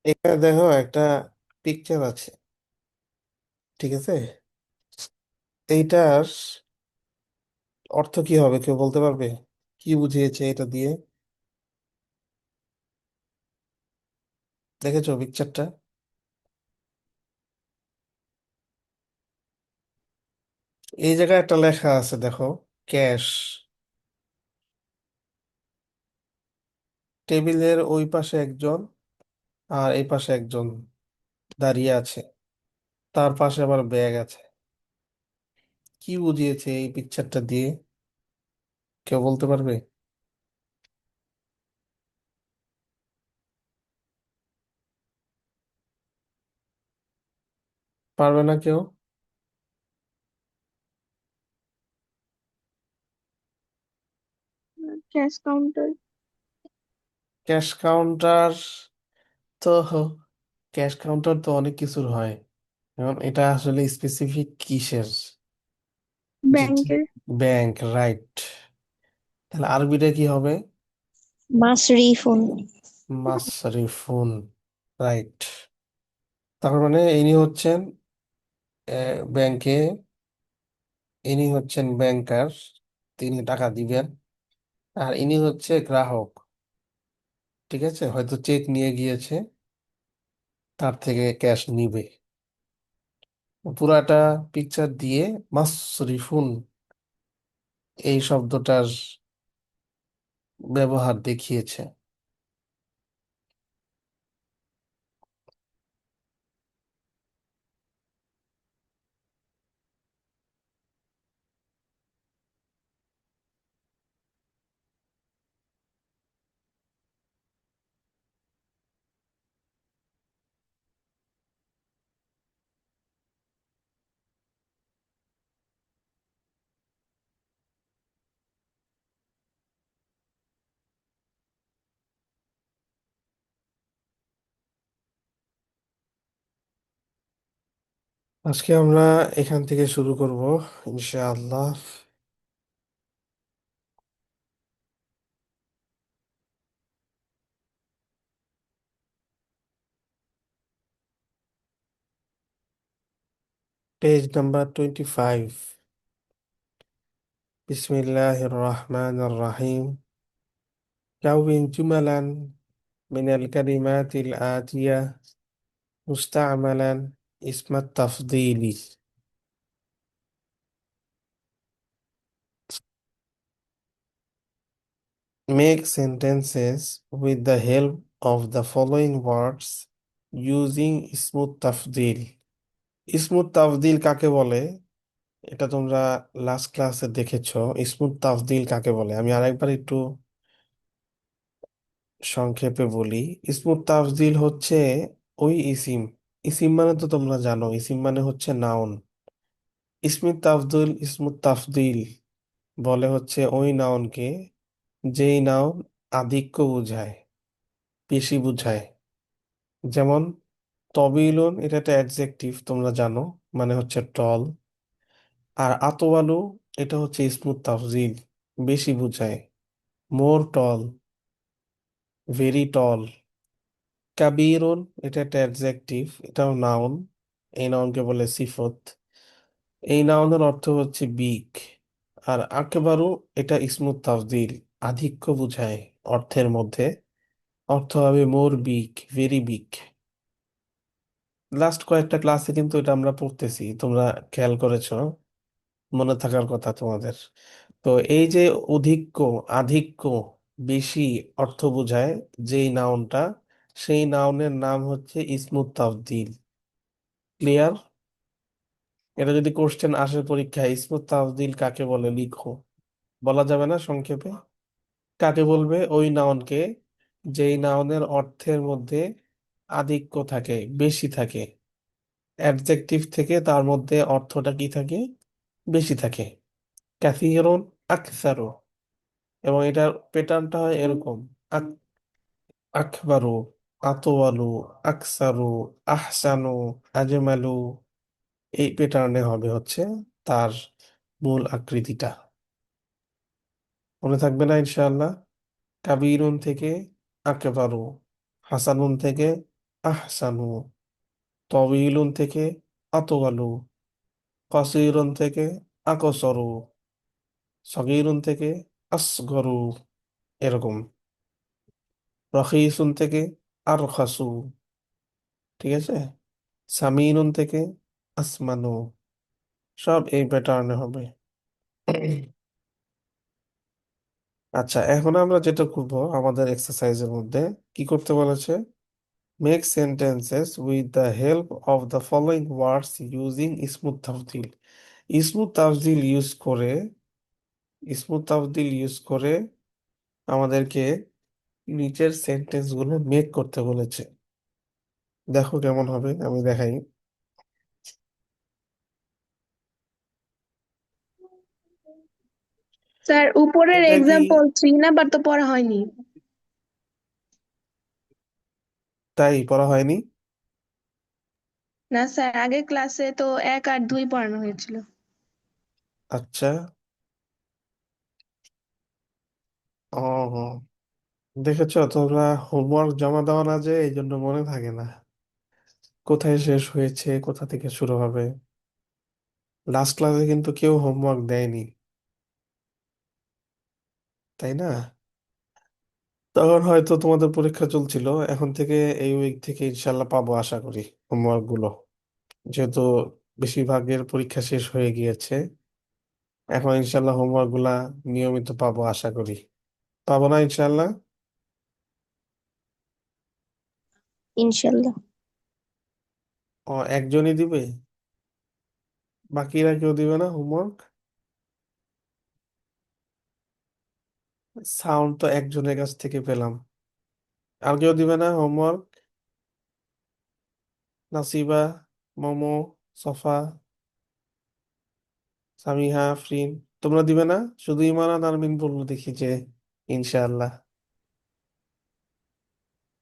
এখানে দেখো একটা পিকচার আছে, ঠিক আছে? এইটার অর্থ কি হবে কেউ বলতে পারবে? কি বুঝিয়েছে এটা দিয়ে? দেখেছো পিকচারটা? এই জায়গায় একটা লেখা আছে, দেখো, ক্যাশ। টেবিলের ওই পাশে একজন আর এই পাশে একজন দাঁড়িয়ে আছে, তার পাশে আবার ব্যাগ আছে। কি বুঝিয়েছে এই পিকচারটা দিয়ে? কেউ বলতে পারবে? পারবে না কেউ? Cash counter. ক্যাশ কাউন্টার তো ক্যাশ কাউন্টার তো অনেক কিছুর হয়। এখন এটা আসলে স্পেসিফিক কিসের? যেটা ব্যাংকের। Bank, right. তাহলে আরবিটা কি হবে? মাসরিফুন। মাসরিফুন, রাইট। তার মানে ইনি হচ্ছেন ব্যাংকে, ইনি হচ্ছেন ব্যাংকার, তিনি টাকা দিবেন। আর ইনি হচ্ছে গ্রাহক, ঠিক আছে? হয়তো চেক নিয়ে গিয়েছে, তার থেকে ক্যাশ নিবে। পুরাটা পিকচার দিয়ে মাসরিফুন এই শব্দটার ব্যবহার দেখিয়েছে। আজকে আমরা এখান থেকে শুরু করব, ইনশাআল্লাহ। Page number 25। বিসমিল্লাহির রহমানির রহিম। كون جملا من الكلمات الآتية مستعملا اسم التفضيل. Make sentences with the help of the following words using اسم التفضيل. ইসমুত তাফদিল কাকে বলে? এটা তোমরা লাস্ট ক্লাসে দেখেছো। ইসমুত তাফদিল কাকে বলে আমি আরেকবার একটু সংক্ষেপে বলি। ইসমুত তাফদিল হচ্ছে ওই ইসিম, ইসিম মানে তো তোমরা জানো, ইসিম মানে হচ্ছে নাউন। ইসমুত তাফদিল বলে হচ্ছে ওই নাউনকে, যেই নাউন আধিক্য বুঝায়, বেশি বুঝায়। যেমন তবিলুন, এটা একটা অ্যাডজেক্টিভ, তোমরা জানো, মানে হচ্ছে টল। আর আতওয়ালু, এটা হচ্ছে ইসমুত তাফজিল, বেশি বুঝায়, মোর টল, ভেরি টল। কাবীরুন, এটা একটা অ্যাডজেক্টিভ, এটাও নাউন, এই নাউনকে বলে সিফত। এই নাউনের অর্থ হচ্ছে বিগ। আর আকবারু, এটা ইসমুত তাফদিল, আধিক্য বুঝায় অর্থের মধ্যে, অর্থ হবে মোর বিগ, ভেরি বিগ। লাস্ট কয়েকটা ক্লাসে কিন্তু এটা আমরা পড়তেছি, তোমরা খেয়াল করেছো, মনে থাকার কথা তোমাদের। তো এই যে অধিক্য, আধিক্য, বেশি অর্থ বোঝায় যেই নাউনটা, সেই নাউনের নাম হচ্ছে ইসমুত তাফদিল। ক্লিয়ার? এটা যদি কোশ্চেন আসে পরীক্ষায়, ইসমুত তাফদিল কাকে বলে লিখো। বলা যাবে না সংক্ষেপে? কাকে বলবে? ওই নাউনকে যেই নাউনের অর্থের মধ্যে আধিক্য থাকে, বেশি থাকে। অ্যাডজেক্টিভ থেকে তার মধ্যে অর্থটা কি থাকে? বেশি থাকে। ক্যাথিরুন, আকসারু। এবং এটার প্যাটার্নটা হয় এরকম: আক- আকবারু, আতওয়ালু, আকসারু, আহসানু, আজমালু। এই প্যাটার্নে হবে হচ্ছে তার মূল আকৃতিটা। মনে থাকবে না ইনশাআল্লাহ? কাবিরুন থেকে আকবারু, হাসানুন থেকে আহসানু, তবিলুন থেকে আতওয়ালু, কসিরুন থেকে আকসরু, সগীরুন থেকে আসগরু, এরকম। রখিসুন থেকে আরখাসু, ঠিক আছে। সামিনুন থেকে আসমানু, সব এই প্যাটার্নে হবে। আচ্ছা, এখন আমরা যেটা করবো আমাদের এক্সারসাইজের মধ্যে, কি করতে বলেছে, make sentences with the help of the following words using স্মুথ তাফদিল। স্মুথ তাফদিল ইউজ করে, স্মুথ তাফদিল ইউজ করে আমাদেরকে নিচের সেন্টেন্স গুলো মেক করতে বলেছে। দেখো কেমন হবে, আমি দেখাই। স্যার উপরের এটা কি, এক্সাম্পল 3 নাম্বার তো পড়া হয়নি। তাই পড়া হয়নি? না স্যার, আগের ক্লাসে তো 1 আর 2 পড়ানো হয়েছিল। আচ্ছা। ও, দেখেছো তোমরা, হোমওয়ার্ক জমা দেওয়া না যে এই জন্য মনে থাকে না কোথায় শেষ হয়েছে, কোথা থেকে শুরু হবে। লাস্ট ক্লাসে কিন্তু কেউ হোমওয়ার্ক দেয়নি, তাই না? তখন হয়তো তোমাদের পরীক্ষা চলছিল, এখন থেকে এই উইক থেকে ইনশাল্লাহ পাবো আশা করি হোমওয়ার্ক গুলো, যেহেতু বেশিরভাগের পরীক্ষা শেষ হয়ে গিয়েছে। এখন ইনশাল্লাহ হোমওয়ার্ক গুলা নিয়মিত পাবো আশা করি। পাবো না ইনশাল্লাহ? ইনশাল্লাহ। ও, একজনই দিবে, বাকিরা কেউ দিবে না হোমওয়ার্ক? সাউন্ড তো একজনের কাছ থেকে পেলাম। আর কেউ দিবে না হোমওয়ার্ক? নাসিবা, মোমো, সফা, সামিহা, আফরিন, তোমরা দিবে না? শুধু ইমান আর নারমিন বললো দেখি যে ইনশাআল্লাহ।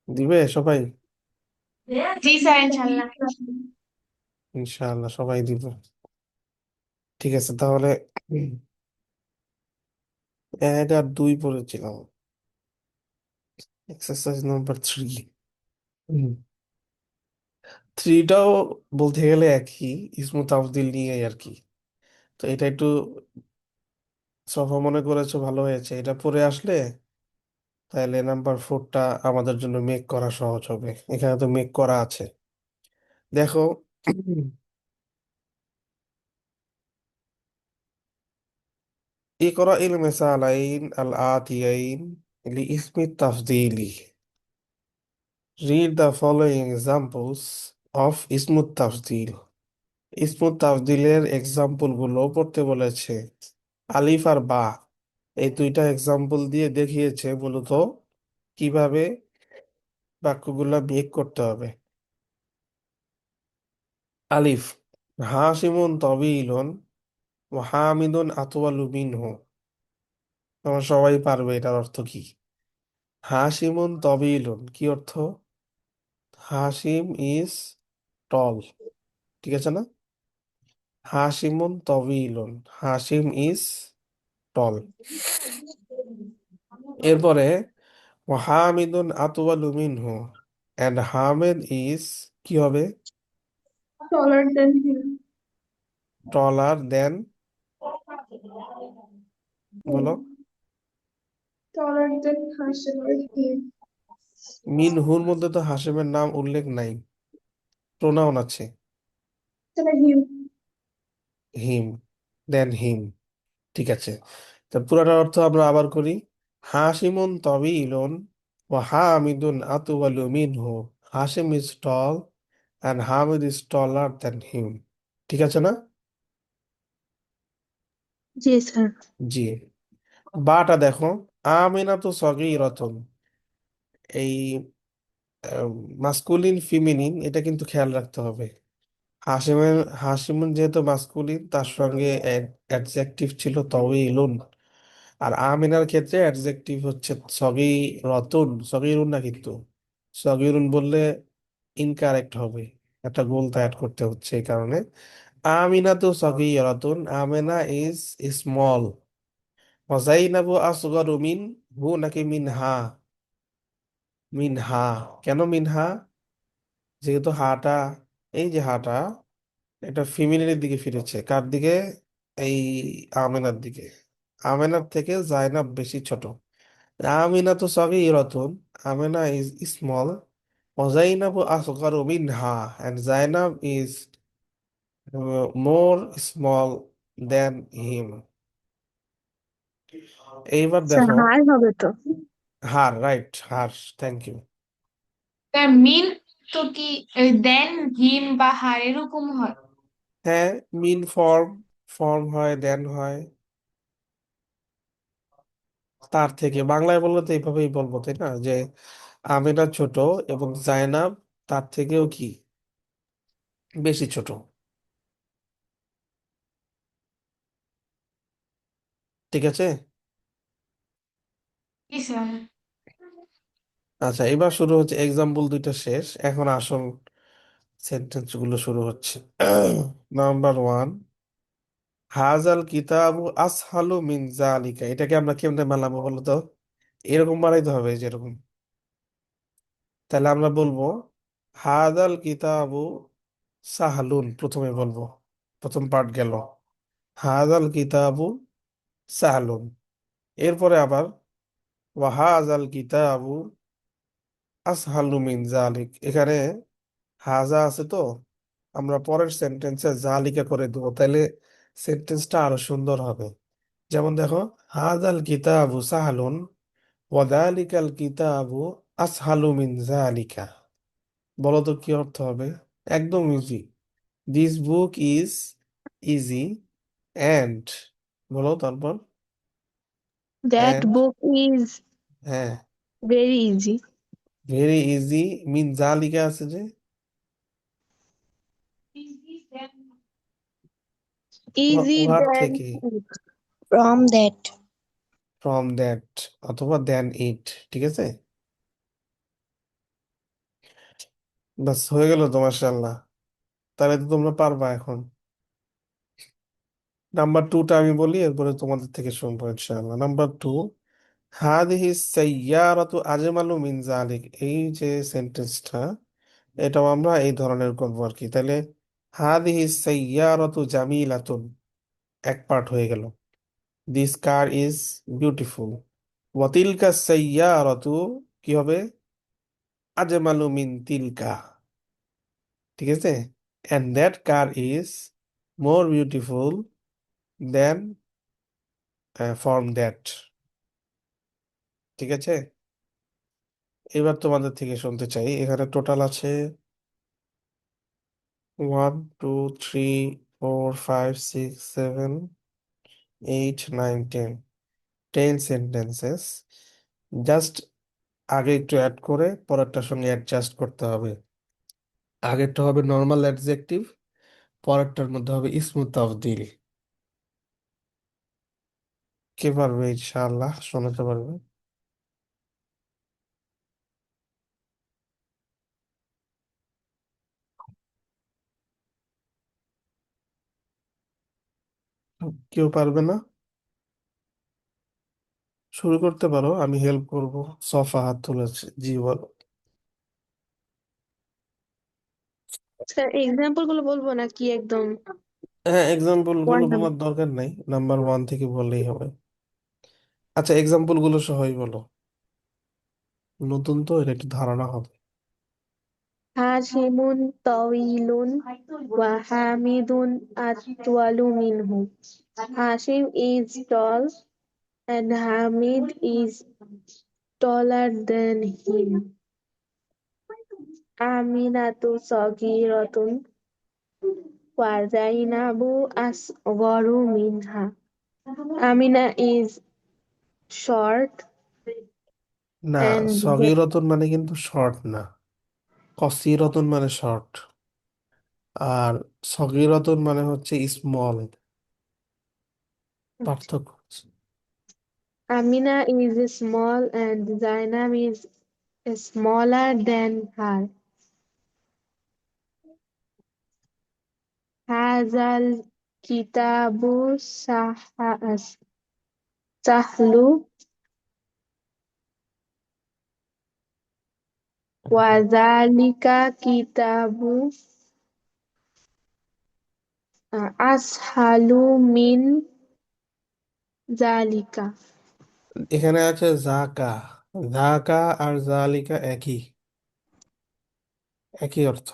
দিবে সবাই? জি স্যার, ইনশাল্লাহ। ইনশাআল্লাহ সবাই দিব। ঠিক আছে তাহলে, 1 আর 2 পড়েছিলাম, এক্সারসাইজ নাম্বার 3। থ্রিটাও বলতে গেলে একই, ইসমু তাফদিল নিয়ে আর কি। তো এটা একটু সফা মনে করেছো, ভালো হয়েছে। এটা পড়ে আসলে তাহলে নাম্বার 4টা আমাদের জন্য মেক করা সহজ হবে, এখানে তো মেক করা আছে। দেখো, ইকরা ইল মিসালাইন আল আতিয়াইন লিইসমি তাফদিলি, read the following examples of ইসমুত তাফদিল। ইসমুত তাফদিলের এক্সাম্পল গুলো পড়তে বলেছে। আলিফ আর বা, এই 2টা এক্সাম্পল দিয়ে দেখিয়েছে মূলত কিভাবে বাক্যগুলা মেক করতে হবে। আলিফ, হাসিমুন তবিলুন ও হামিদুন আতওয়ালু মিনহু। তোমরা সবাই পারবে এটার অর্থ কি। হাসিমুন তবিলুন কি অর্থ? হাসিম ইজ টল, ঠিক আছে না? হাসিমুন তবিলুন, হাসিম ইজ টল। এরপরে হামিদুন আতওয়ালু মিনহু, এন্ড হামিদ ইজ, কি হবে? টলার দেন হিম। টলার দেন, বলো। টলার দেন হাসিম আর হিম। মিনহুর মধ্যে তো হাসিমের নাম উল্লেখ নাই, প্রোনাউন আছে। সেটা হিম। হিম, দেন হিম, ঠিক আছে। তো পুরাটার অর্থ আমরা আবার করি। হাসিমুন তবিলুন ও হামিদুন আতওয়ালু মিনহু, Hashim is tall and Hamid is taller than him, ঠিক আছে না? জি স্যার। জি। বাটা দেখো, আমিনা তো সগীরাতুন, এই মাস্কুলিন ফিমিনিন এটা কিন্তু খেয়াল রাখতে হবে। হাসিমের, হাসিমুন যেহেতু মাস্কুলিন, তার সঙ্গে অ্যাডজেক্টিভ ছিল তওয়িলুন। আর আমিনার ক্ষেত্রে অ্যাডজেক্টিভ হচ্ছে সগীরাতুন, সগীরুন না কিন্তু। সগীরুন বললে ইনকারেক্ট হবে, একটা গোলতা অ্যাড করতে হচ্ছে এই কারণে। আমিনা তো সগীরাতুন, আমিনা ইজ স্মল। ওয়াজাইনাবু আসগরু মিন হু নাকি মিনহা? মিনহা, কেন মিনহা? যেহেতু হাটা, এই যে হাটা, এটা ফিমেলের দিকে ফিরেছে, কার দিকে? এই আমেনার দিকে। আমেনার থেকে জাইনাব বেশি ছোট। আমিনা তো সগীরাতুন, আমেনা ইজ স্মল, ওয়াজাইনাবু আসগারু মিনহা, and Zainab is more small than him. এইবার আচ্ছা, দেখো। হার হবে তো। Her, right, her. Thank you. তার মিন তো কি দেন হিম বা হার এরকম হয়? হ্যাঁ, মিন ফর্ম, ফর্ম হয়, দেন হয়। তার থেকে বাংলায় বললে তো এইভাবেই বলবো, তাই না? যে আমিনা ছোট এবং জাইনাব তার থেকেও কি বেশি ছোট। ঠিক আছে। কি স্যার? আচ্ছা, এবার শুরু হচ্ছে, এক্সাম্পল দুইটা শেষ, এখন আসল সেন্টেন্স গুলো শুরু হচ্ছে। নাম্বার ওয়ান, হাজাল কিতাবু আসহালু মিন জালিকা। এটাকে আমরা কেমনে বানাবো বলো তো? এরকম বানাইতে হবে যেরকম। তাহলে আমরা বলবো হাজাল কিতাবু সাহালুন, প্রথমে বলবো, প্রথম পার্ট গেল, হাজাল কিতাবু সাহালুন। এরপরে আবার ওয়াহাজাল কিতাবু আসহালু মিন জালিক। এখানে হাজা আছে তো, আমরা পরের সেন্টেন্সে জালিকা করে দেবো, তাহলে সেন্টেন্সটা আরো সুন্দর হবে। যেমন দেখো, হাজাল কিতাবু সাহালুন ওয়াদালিকাল কিতাবু আসহালু মিন জালিকা। বলো তো কি অর্থ হবে? একদম easy. This book is easy and, বলো তারপর। দ্যাট অ্যান্ড, বুক ইজ হ্যাঁ, ভেরি ইজি। ভেরি ইজি মিন জালিকা আছে যে, ইজি উহার দেন থেকে, ফ্রম দ্যাট। ফ্রম দ্যাট, অথবা দেন ইট। ঠিক আছে, বাস হয়ে গেল তো, মাশাআল্লাহ। তাহলে তো তোমরা পারবা এখন। নাম্বার টুটা আমি বলি, এরপরে তোমাদের থেকে শুনবো ইনশাআল্লাহ। নাম্বার টু, হাদিহি সাইয়ারাতু আজমালু মিন জালিক। এই যে সেন্টেন্সটা, এটাও আমরা এই ধরনের করবো আর কি। তাহলে হাদিহি সাইয়ারাতু জামিলাতুন, এক পার্ট হয়ে গেল। This car is beautiful. ওয়াতিলকা সাইয়ারাতু, কি হবে? আজমালু মিন তিলকা। ঠিক আছে, and that car is more beautiful than from that. ঠিক আছে, এবার তোমাদের থেকে শুনতে চাই। এখানে টোটাল আছে 1 2 3 4 5 6 7 8 9 10, 10 সেন্টেন্সেস। জাস্ট আগে একটু অ্যাড করে পরেরটার সঙ্গে অ্যাডজাস্ট করতে হবে। আগেরটা হবে নর্মাল অ্যাডজেক্টিভ, পরেরটার মধ্যে হবে ইসমু তাফদিল। কে পারবে ইনশাআল্লাহ শোনাতে পারবে? কেউ পারবে না? শুরু করতে পারো, আমি হেল্প করব। সফা হাত তুলেছে, জি বলো। স্যার, এক্সাম্পল গুলো বলবো নাকি একদম হ্যাঁ, এক্সাম্পল ওয়ান গুলো বাই? বলার দরকার নাই, নাম্বার ওয়ান থেকে বললেই হবে। আচ্ছা, এক্সাম্পল গুলো সহই বলো, নতুন তো, এটা একটু ধারণা হবে। হাশিমুন তাওয়িলুন ওয়া হামিদুন আতওয়ালু মিনহু। Hashim is tall and Hamid is taller than him. Aminatu sagiratun wa Zainabu asgharu minha. Amina is short না, and সগীরতুন মানে কিন্তু শর্ট না, কসিরতুন মানে শর্ট, আর সগীরতুন মানে হচ্ছে স্মল। পার্থক্য হচ্ছে। Amina is small and Zainab is smaller than her. Hazal kitabu sahlu ওয়াযালিকা কিতাবু আসহালু মিন যালিকা। এখানে আছে জাকা। জাকা আর জালিকা একই, একই অর্থ।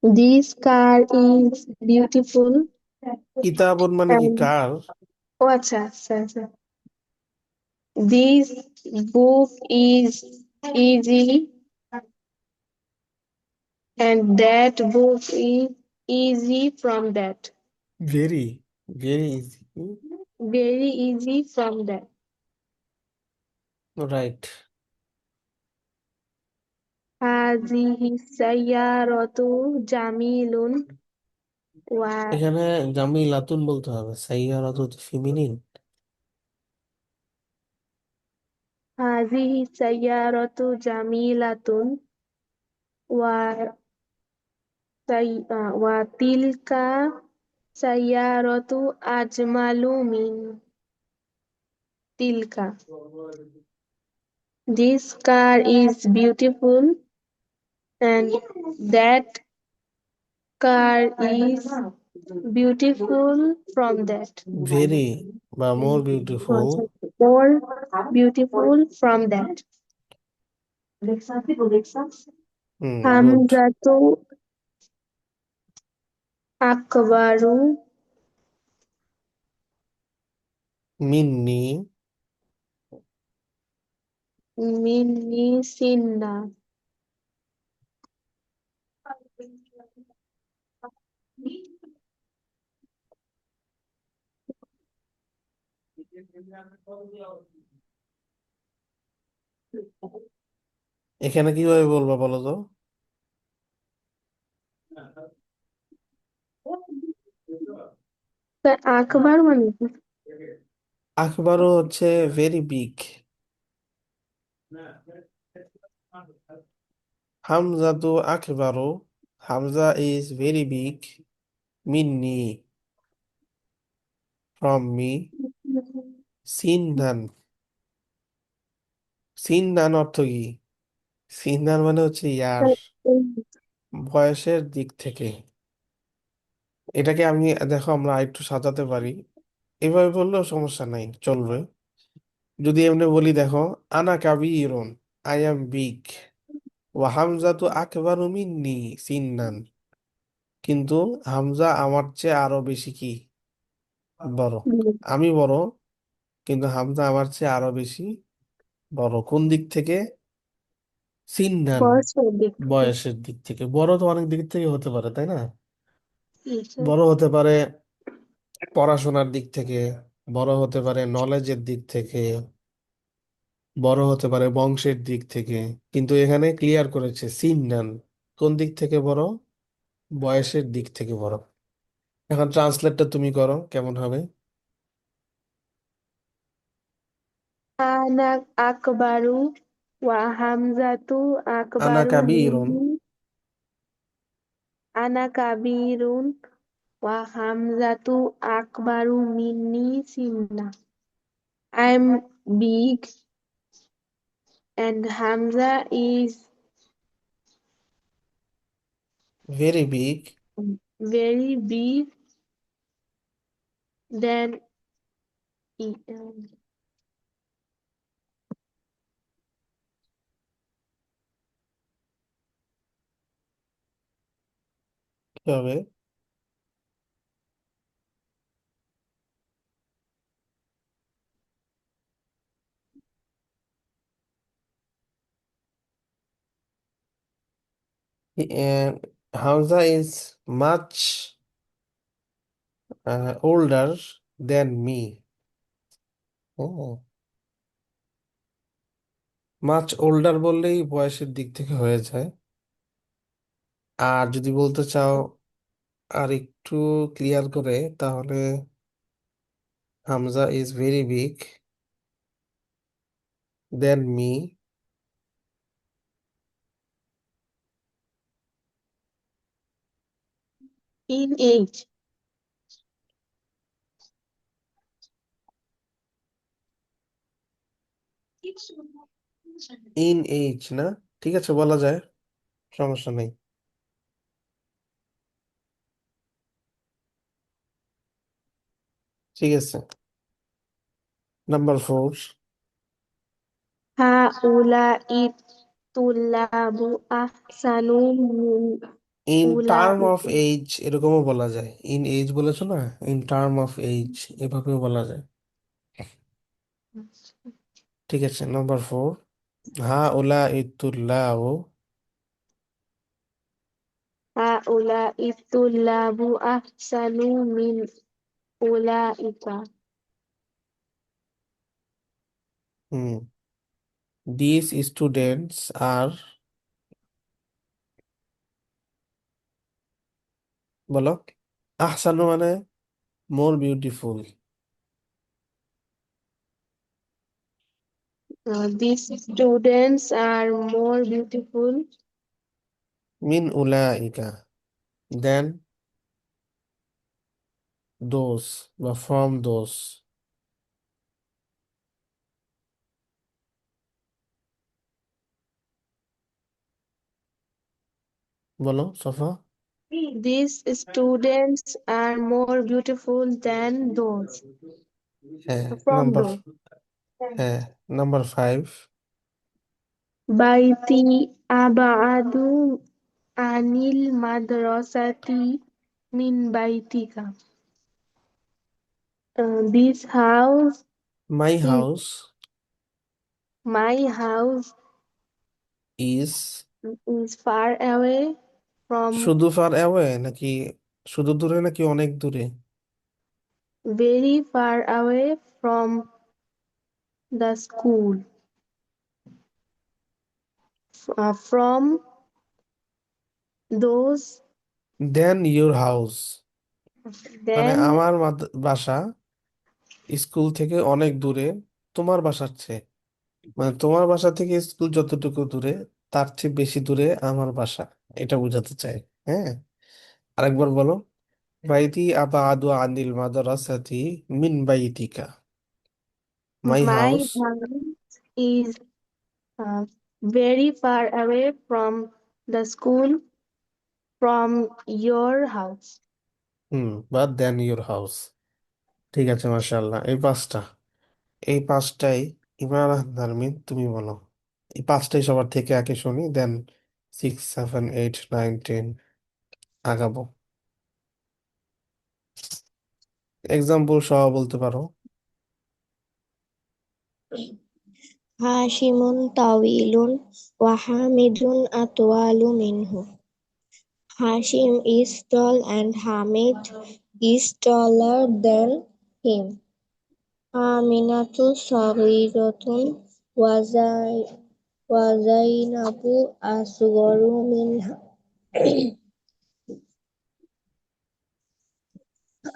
This car is beautiful কিতাবুন মানে কি and কার? ও আচ্ছা আচ্ছা আচ্ছা। This book is easy and that book is easy from that. Very, very easy. Very easy from that. Right. هذه السيارة جميل و এখানে জামিলাতুন বলতে হবে, সাইয়ারাতু feminine. هذه السيارة جميلة و وتلك سيارة أجمل من تلك. This car is beautiful and that car is beautiful from that. Very বা more beautiful. More beautiful from that. Good. Hamzatu akbaru Minni. minni sinna. এখানে কিভাবে বলবো বলো তো? আকবার মানে কি? আকবারও হচ্ছে ভেরি বিগ। হামজা তো আকবারও, হামজা ইজ ভেরি বিগ, মিন্নি ফ্রম মি, সিনদান। সিনদান অর্থ কি? সিনদান মানে হচ্ছে ইয়ার, বয়সের দিক থেকে। এটাকে আমি, দেখো আমরা আরেকটু সাজাতে পারি, এভাবে বললেও সমস্যা নাই, চলবে। যদি এমনি বলি, দেখো, আনা কাবীরুন, আই অ্যাম বিগ, ওয়া হামজা তো আকবারু মিন্নি সিন্নান, কিন্তু হামজা আমার চেয়ে আরো বেশি কি, বড়। আমি বড়, কিন্তু হামজা আমার চেয়ে আরো বেশি বড়। কোন দিক থেকে? সিন্নান, বয়সের দিক থেকে। বয়সের দিক থেকে। বড় তো অনেক দিক থেকে হতে পারে, তাই না? আচ্ছা। বড় হতে পারে পড়াশোনার দিক থেকে, বড় হতে পারে নলেজের দিক থেকে, বড় হতে পারে বংশের দিক থেকে। কিন্তু এখানে ক্লিয়ার করেছে সিন্নান, কোন দিক থেকে বড়? বয়সের দিক থেকে বড়। এখন ট্রান্সলেটটা তুমি করো, কেমন হবে? আনা আকবারু ওয়া হামজাতু আনা আকবারু কাবীরুন, মিন্নি। আনা কাবিরুন ওয়া হামজাতু আকবারু মিন্নি সিন্না. I'm big and Hamza is very big. very big than কি হবে? Hamza is much older than me. ও, মাচ ওল্ডার বললেই বয়সের দিক থেকে হয়ে যায়। আর যদি বলতে চাও আর একটু ক্লিয়ার করে, তাহলে Hamza is very big than me, in age. In age না, ঠিক আছে বলা যায়, সমস্যা নেই। ঠিক আছে, number 4। هؤلاء الطلاب أحسن من in term of أولئك. Age এরকমও বলা যায়, ইন এইজ বলেছো না, ইন টার্ম অফ এইজ এভাবেও বলা যায়। ঠিক আছে, নাম্বার 4। হা ওলা ইতুল্লাহ। هؤلاء الطلاب أحسن من أولئك. হুম, দিস স্টুডেন্টস আর, বলো, আহসানু মানে more beautiful, These students are more beautiful মিন উলাইকা, দেন দোস বা ফ্রম দোস, বলো সফা। These students are more beautiful than those হ্যাঁ, from নাম্বার, those. হ্যাঁ, number 5। بيتي أبعد عن المدرسة من بيتك. This house my is house my house is, is far away from শুধু far away নাকি শুধু দূরে নাকি অনেক দূরে? very far away from the school. From those then your house মানে then আমার বাসা স্কুল থেকে অনেক দূরে তোমার বাসার চেয়ে, মানে তোমার বাসা থেকে স্কুল যতটুকু দূরে তার চেয়ে বেশি দূরে আমার বাসা, এটা বোঝাতে চাই। হ্যাঁ, আরেকবার বলো। বাইতি আবাদু আনিল মাদ্রাসাতি মিন বাইতিকা, মাই my house. house is uh, very far away from the school from your house. বা দেন ইউর হাউস। ঠিক আছে, মাশাআল্লাহ। এই পাঁচটাই ইমরান নারমিন, তুমি বলো। এই পাঁচটাই সবার থেকে আগে শুনি, দেন 6, 7, 8, 9, 10 আগাবো। এক্সাম্পল সহ বলতে পারো। হাশিমুন তাওয়িলুন ওয়া হামিদুন আতওয়ালু মিনহু. Hashim is tall and Hamid is taller than him. Aminatu saghiratun wa Zainabu asgharu minha.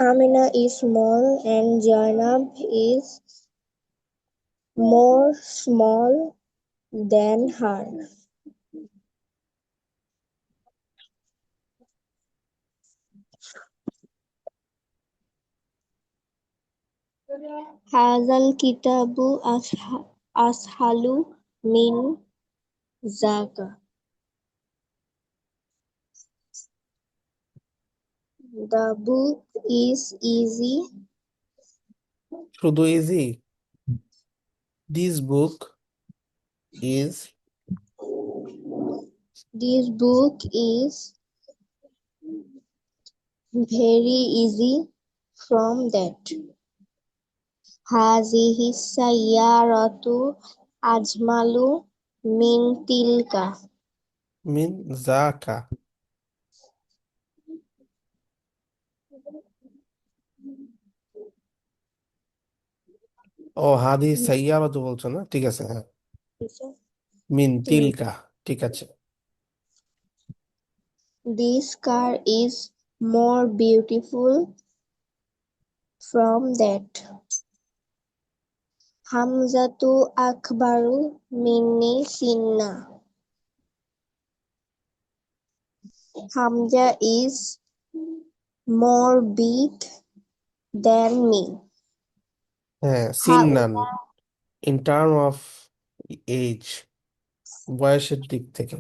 Amina is small and Zainab is more small than her. Hazal kitabu ashalu min zaka. The book is easy. শুধু easy, this book is, This book is very easy from that. Hazihi sayyaratu ajmalu min tilka. মিন জাকা। ও হাদি সাইয়ারা তো বলছো না, ঠিক আছে, হ্যাঁ, মিন তিলকা, ঠিক আছে। This car is more beautiful from that. Hamzatu akbaru minni sinna. Hamza is more big than me. হ্যাঁ, সিন্নান, Haula in term of age, বয়সের দিক থেকে।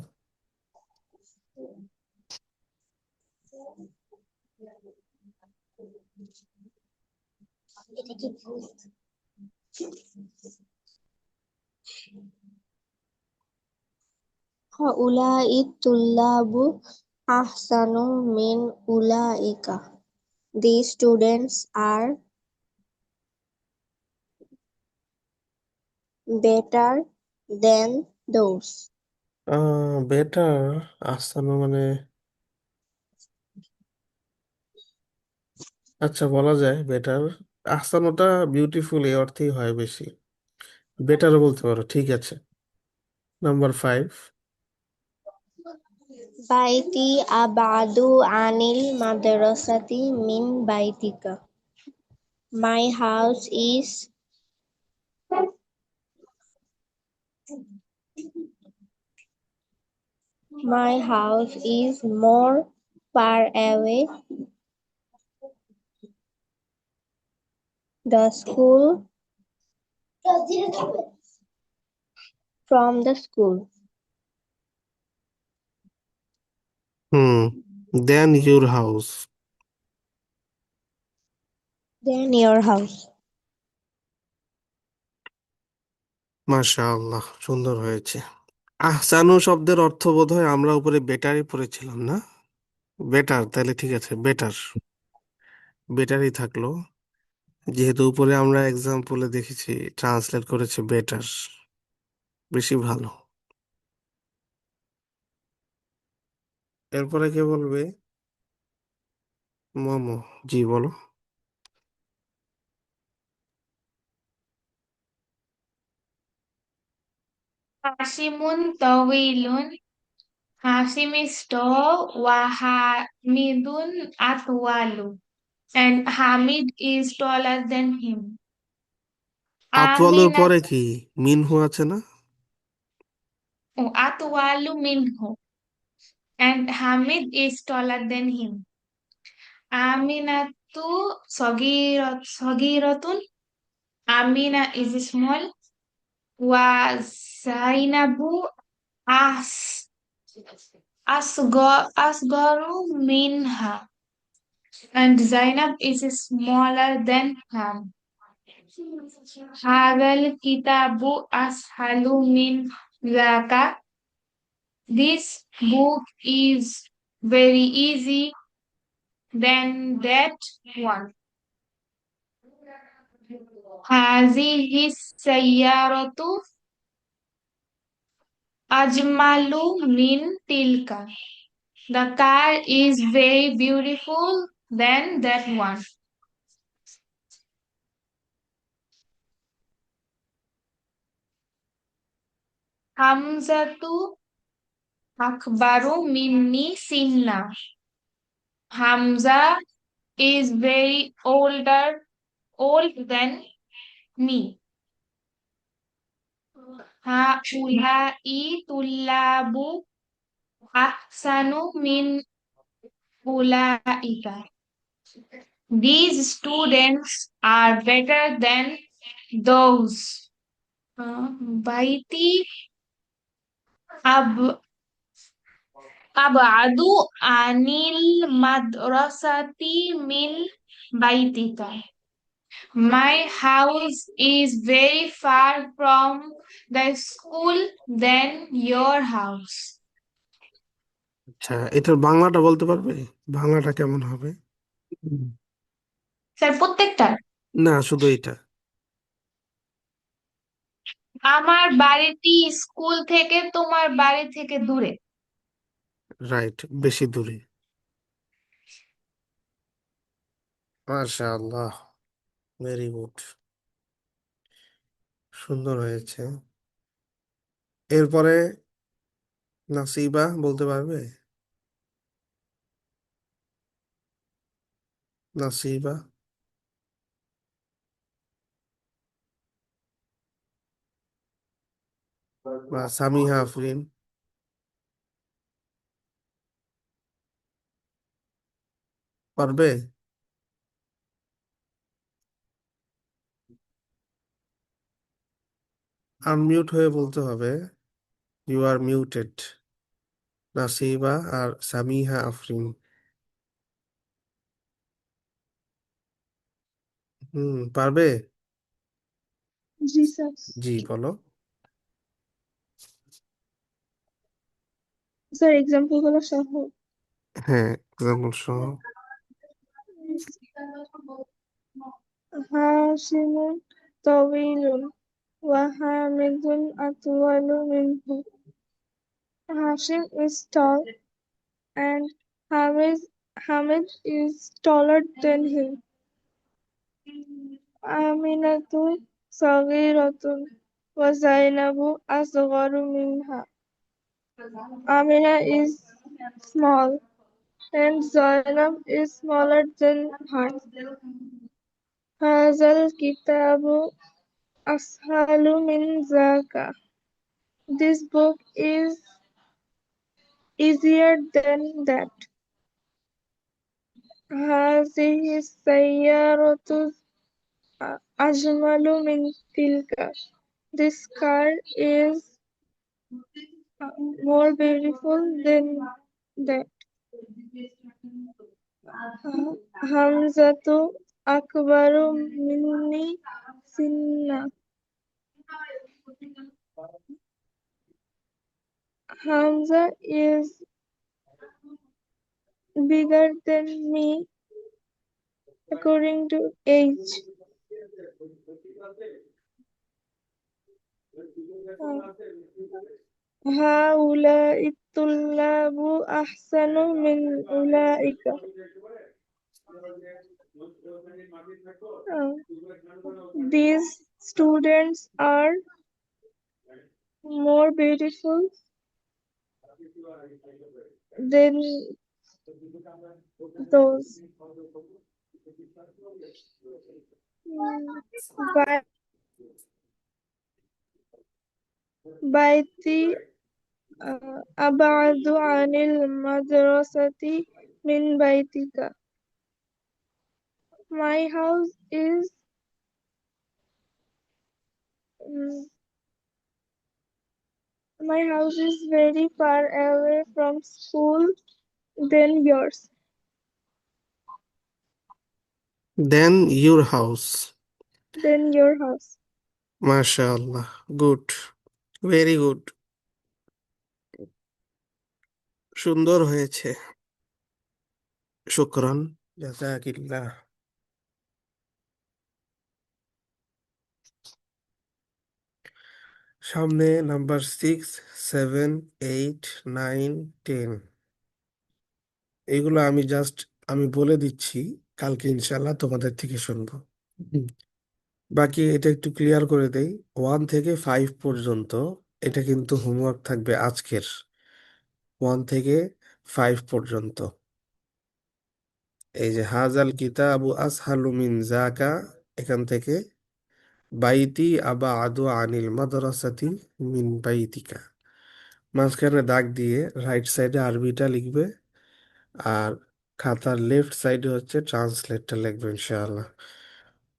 Haula'it tullabu ahsanu min ula'ika. These students are better than those. Better, আহসানু মানে, আচ্ছা বলা যায় বেটার। আহসানুটা বিউটিফুল এই অর্থেই হয় বেশি, বেটারও বলতে পারো, ঠিক আছে। Number 5। Baiti abadu anil madrasati min baitika. My house is more far away the school from the school হুম, then your house. than your house. মাশাআল্লাহ, সুন্দর হয়েছে। আহসানু শব্দের অর্থ বোধহয় আমরা উপরে বেটারই পড়েছিলাম না? বেটার, তাহলে ঠিক আছে, বেটার, বেটারই থাকলো। যেহেতু উপরে আমরা এক্সাম্পলে দেখেছি ট্রান্সলেট করেছে বেটার, বেশি ভালো। এরপরে কে বলবে? মোমো, জি বলো। হাসিমুন তওয়িলুন, Hasim is tall, Hamidun atwalu, and Hamid is taller than him. আতওয়ালের Aminat পরে কি মিনহু আছে না? atwalu minhu, and Hamid is taller than him. Aminatu sagiratun, Amina is small, wa Zainabu as asgaru minha, and Zainab is smaller than her. Hadal kitabu ashalu min zaka. This book is very easy than that one. Hazihi sayyaratu ajmalu min tilka. The car is very beautiful than that one. Hamzatu akbaru minni sinna. Hamza is very old than me. Haulai tullabu ahsanu min ulaika. These students are better than those. Baiti ab abadu anil madrasati min baitika. My house is very far from the school than your house. আচ্ছা, এটার বাংলাটা বলতে পারবে? বাংলাটা কেমন হবে? Sir প্রত্যেকটা না, শুধু এটা। আমার বাড়িটি স্কুল থেকে তোমার বাড়ি থেকে দূরে। রাইট, বেশি দূরে। মাশাআল্লাহ, ভেরি গুড, সুন্দর হয়েছে। এরপরে নাসিবা বলতে পারবে? নাসিবা বা সামিহা আফরিন পারবে? আনমিউট হয়ে বলতে হবে ইউ আর মিউটেড। নাসিবা আর সামিহা আফরিন। পারবে? জি স্যার। জি বলো। স্যার এক্সাম্পল গুলো সহ। হ্যাঁ, এক্সাম্পল সহ। হাসিমুন তওয়িলুন ওয়া হামিদুন আতওয়ালু মিনহু। Hashim is tall and Hamid is taller than him. Aminatu saghiratun wa Zainabu asgharu minha. Amina is small and Zainab is smaller than her. Hazal kitabu ashalu min zaka. This book is easier than that. هذه السيارة أجمل من تلك. This car is more beautiful than that. Hamzatu akbaru minni sinna. Hamza is bigger than me according to age. هؤلاء الطلاب أحسن من أولئك. These students are more beautiful than those. By- بيتي أبعد عن المدرسة من بيتك. My house is mm, my house is very far away from school than yours. Then your house. Than your house. মাশাআল্লাহ, good, very good, সুন্দর হয়েছে। শুকরান, জাযাকিল্লাহ। সামনে number 6, 7, 8, 9, 10। এগুলো আমি বলে দিচ্ছি, কালকে ইনশাল্লাহ তোমাদের থেকে শুনবো। হুম। বাকি এটা একটু ক্লিয়ার করে দেই। 1 থেকে 5 পর্যন্ত এটা কিন্তু হোমওয়ার্ক থাকবে আজকের। 1 থেকে 5 পর্যন্ত। এই যে হাজাল কিতাবু আসহালু মিন জাকা, এখান থেকে বাইতি আবা আদু আনিল মাদ্রাসাতি মিন বাইতিকা, মাঝখানে দাগ দিয়ে রাইট সাইডে আরবিটা লিখবে, আর খাতার লেফট সাইডে হচ্ছে ট্রান্সলেটটা লিখবে ইনশাআল্লাহ।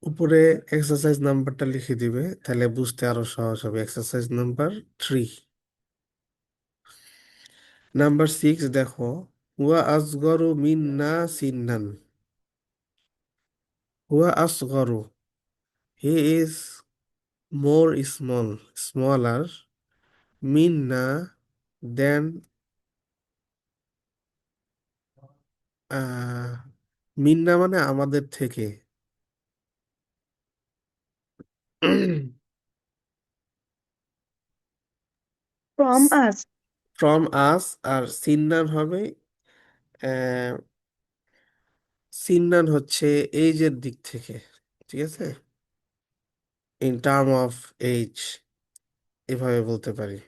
উপরে এক্সারসাইজ নাম্বারটা লিখে দিবে, তাহলে বুঝতে আরো সহজ হবে। Exercise number 3। নাম্বার 6 দেখো, হুয়া আসগরু মিন্না সিন্নান। হুয়া আসগরু, হি ইজ মোর স্মলার, মিন্না দেন, মিন্না মানে আমাদের থেকে। From us. ফ্রম আস, আর সিন্নান হবে, আহ, সিন্নান হচ্ছে এইজের দিক থেকে, ঠিক আছে, ইন টার্ম অফ এইজ, এভাবে বলতে পারি।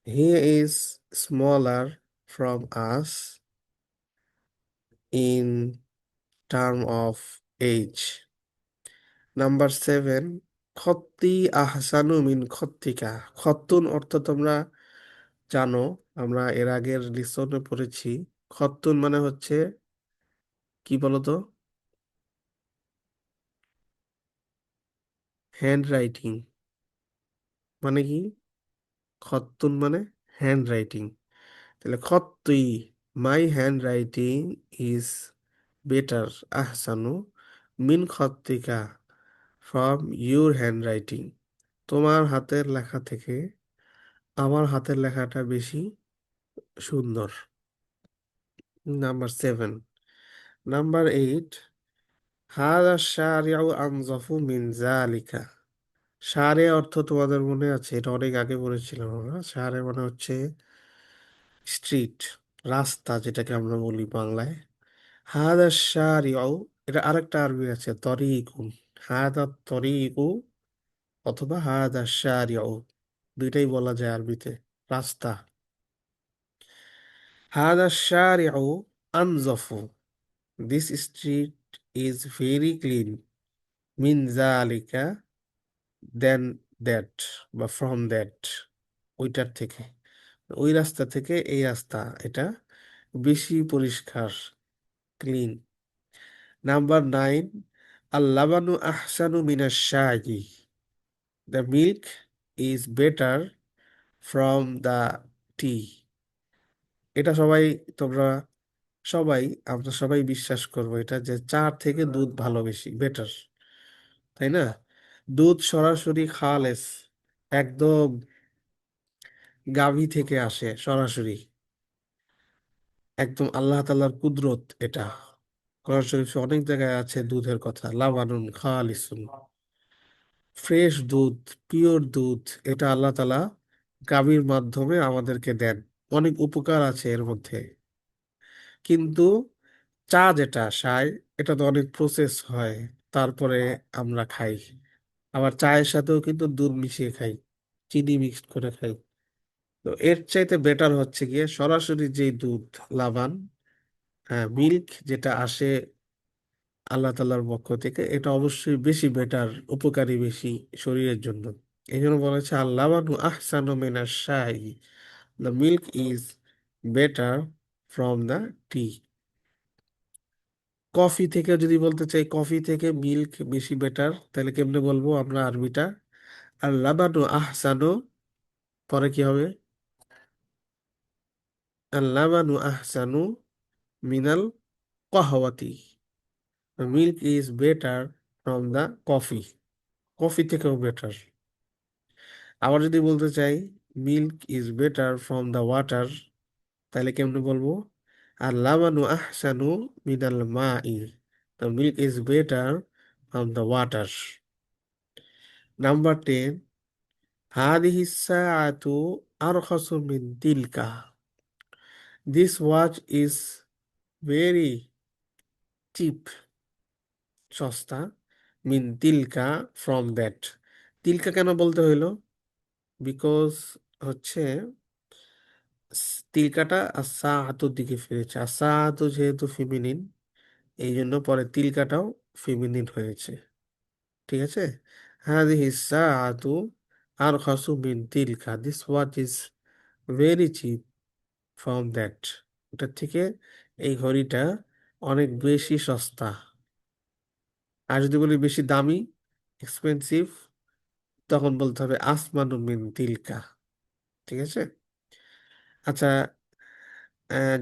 He is smaller from us in term of age. Number 7, খত্তি আহসানু মিন খত্তিকা। খত্তুন অর্থ তোমরা জানো, আমরা এর আগের লিসনে পড়েছি। খত্তুন মানে হচ্ছে কি বলতো? Handwriting. মানে কি? খত্তুন মানে হ্যান্ড রাইটিং। তাহলে খত্তুই, my handwriting is better, আহসানু, মিন খত্তিকা, ফ্রম ইউর হ্যান্ড রাইটিং। তোমার হাতের লেখা থেকে আমার হাতের লেখাটা বেশি সুন্দর। নাম্বার 7। নাম্বার 8, হাদা শারিউ আনজাফু মিন জালিকা। সারে অর্থ তোমাদের মনে আছে, এটা অনেক আগে পড়েছিলাম আমরা। সারে মানে হচ্ছে স্ট্রিট, রাস্তা, যেটাকে আমরা বলি বাংলায়। হাদা শারিউ, এটা আরেকটা আরবি আছে তরিকুন। হাদা তরিকু অথবা হাদা শারিউ, দুইটাই বলা যায় আরবিতে, রাস্তা। হাদা শারিউ আনজাফু, this street is very clean, মিন জালিকা, দেন দ্যাট, বা ফ্রম দ্যাট, ওইটার থেকে, ওই রাস্তা থেকে এই রাস্তা, এটা বেশি পরিষ্কার, ক্লিন। নাম্বার 9, আল্লাবানু আহসানু মিনাশ শাই, the milk is better from the tea. এটা সবাই, তোমরা সবাই, আমরা সবাই বিশ্বাস করবো এটা, যে চার থেকে দুধ ভালো, বেশি বেটার, তাই না? দুধ সরাসরি খালেস, একদম গাভী থেকে আসে সরাসরি, একদম আল্লাহ তাআলার কুদরত এটা। কোরআন শরীফে অনেক জায়গায় আছে দুধের কথা, লাবানুন খালিসুন, ফ্রেশ দুধ, পিওর দুধ, এটা আল্লাহ তাআলা গাভীর মাধ্যমে আমাদেরকে দেন। অনেক উপকার আছে এর মধ্যে। কিন্তু চা যেটা চায়, এটা তো অনেক প্রসেস হয়, তারপরে আমরা খাই। আবার চায়ের সাথেও কিন্তু দুধ মিশিয়ে খাই, চিনি মিক্সড করে খাই। তো এর চাইতে বেটার হচ্ছে গিয়ে সরাসরি যেই দুধ, লাবান, হ্যাঁ, মিল্ক, যেটা আসে আল্লাহ তাআলার পক্ষ থেকে, এটা অবশ্যই বেশি বেটার, উপকারী বেশি শরীরের জন্য। এই জন্য বলেছে আল্লাবানু আহসানু মিনাশ শাই, the milk is better from the tea. Coffee থেকে যদি বলতে চাই, কফি থেকে মিল্ক বেশি বেটার, তাহলে কেমনে বলবো আমরা আরবিটা? আল্লাবানু আহসানু, পরে কি হবে? আল্লাবানু আহসানু মিনাল কাহওয়াতি, milk is better from the coffee, coffee থেকেও বেটার। আবার যদি বলতে চাই milk is better from the water, তাহলে কেমনে বলবো? আর লাবানু আহসানু মিনাল মাই, the milk is better from the water. Number 10, হাদিহি সাআতু আরখাসু মিন তিলকা, this watch is very cheap, সস্তা, মিন তিলকা, ফ্রম দ্যাট। তিলকা কেন বলতে হইলো? বিকজ হচ্ছে তিলকাটা আসা হাতুর দিকে ফিরেছে, আসা হাতু যেহেতু ফিমিনিন, এই জন্য পরে তিলকাটাও ফিমিনিন হয়েছে। ঠিক আছে? হাদিহি সাআতু আরখাসু মিন তিলকা, this watch is very cheap from that, ওটার থেকে এই ঘড়িটা অনেক বেশি সস্তা। আর যদি বলি বেশি দামি, এক্সপেন্সিভ, তখন বলতে হবে আসমানু মিন তিলকা। ঠিক আছে? আচ্ছা,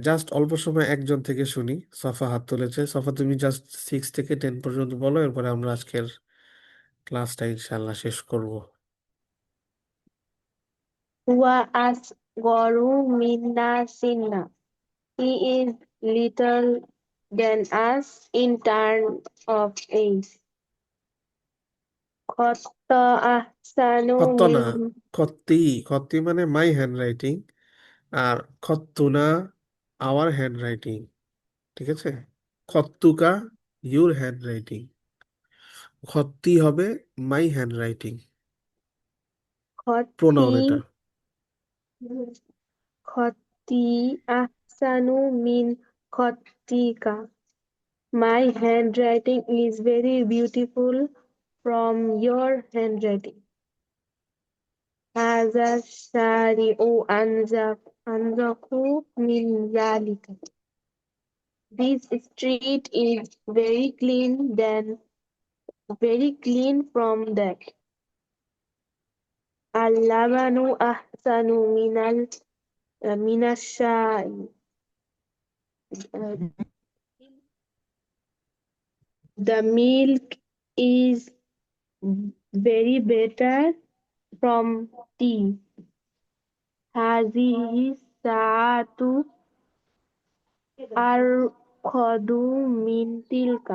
জাস্ট অল্প সময় একজন থেকে শুনি। সফা হাত তুলেছে। সফা, তুমি জাস্ট 6 থেকে 10 পর্যন্ত বলো, এরপরে আমরা আজকের ক্লাসটা ইনশাল্লাহ শেষ করব। Huwa asgharu minna sinna. He is little than us in terms of age. Khatta ahsanu খত্ত না, min খত্তি। খত্তি মানে মাই হ্যান্ড রাইটিং, আর খত্তুনা আওয়ার হ্যান্ড রাইটিং। ঠিক আছে? খত্তুকা ইউর হ্যান্ড রাইটিং, খত্তি হবে my handwriting, khatti pronoun এটা। khatti ahsanu min khattika. My handwriting is very beautiful from your handwriting. هذا الشارع أنظف من ذلك. This street is very clean from that. اللبن أحسن من الشاي. The milk is very better from tea. هذه الساعة أرخص من تلك.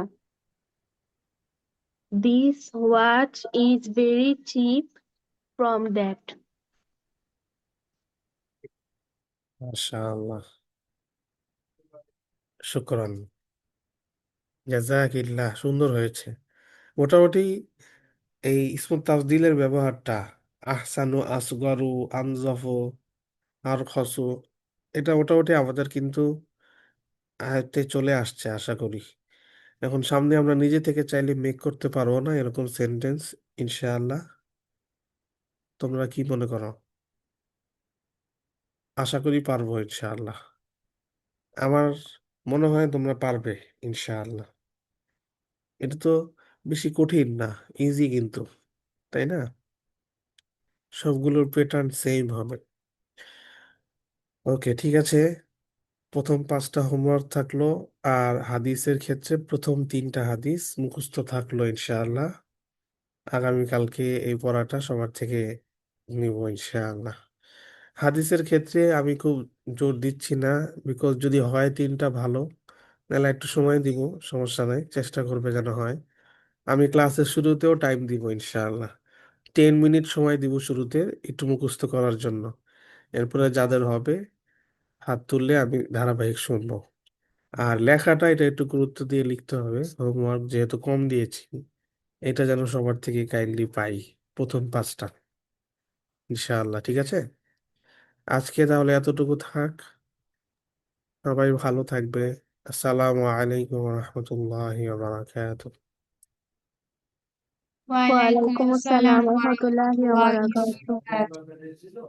This watch is very cheap from that. মাশাআল্লাহ, শুকরান, জাযাকিল্লাহ, সুন্দর হয়েছে। মোটামুটি এই ইসমুত তাফদিলের ব্যবহারটা আহসানু, আসগরু, আনজাফু, আরখসু, এটা মোটামুটি আমাদের কিন্তু আয়ত্তে চলে আসছে আশা করি। এখন সামনে আমরা নিজে থেকে চাইলে মেক করতে পারবো না এরকম সেন্টেন্স, ইনশাআল্লাহ? তোমরা কি মনে করো? আশা করি পারবো ইনশাআল্লাহ। আমার মনে হয় তোমরা পারবে ইনশাআল্লাহ। এটা তো বেশি কঠিন না, ইজি কিন্তু, তাই না? সবগুলোর প্যাটার্ন সেম হবে। ওকে, ঠিক আছে। প্রথম 5টা হোমওয়ার্ক থাকলো, আর হাদিসের ক্ষেত্রে প্রথম 3টা হাদিস মুখস্থ থাকলো ইনশাআল্লাহ। আগামীকালকে এই পড়াটা সবার থেকে নিব ইনশাআল্লাহ। হাদিসের ক্ষেত্রে আমি খুব জোর দিচ্ছি না, বিকজ যদি হয় 3টা ভালো, নাহলে একটু সময় দিব, সমস্যা নাই, চেষ্টা করবে যেন হয়। আমি ক্লাসের শুরুতেও টাইম দিব ইনশাআল্লাহ। 10 মিনিট সময় দিব শুরুতে একটু মুখস্থ করার জন্য। এরপরে যাদের হবে হাত তুললে আমি ধারাবাহিক শুনবো। আর লেখাটা এটা একটু গুরুত্ব দিয়ে লিখতে হবে, হোমওয়ার্ক যেহেতু কম দিয়েছি, এটা যেন সবার থেকে কাইন্ডলি পাই, প্রথম 5টা ইনশাআল্লাহ। ঠিক আছে, আজকে তাহলে এতটুকু থাক। সবাই ভালো থাকবে। আসসালামু আলাইকুম রহমতুল্লাহি ওয়া বারাকাতুহু। ওয়ালাইকুম ওয়ালাইকুম আসসালাম আসসালাম ওয়া রহমতুল্লাহি ওয়া রাহমাতুল্লাহি ওয়া বারাকাতুহু। বারাকাতুহু।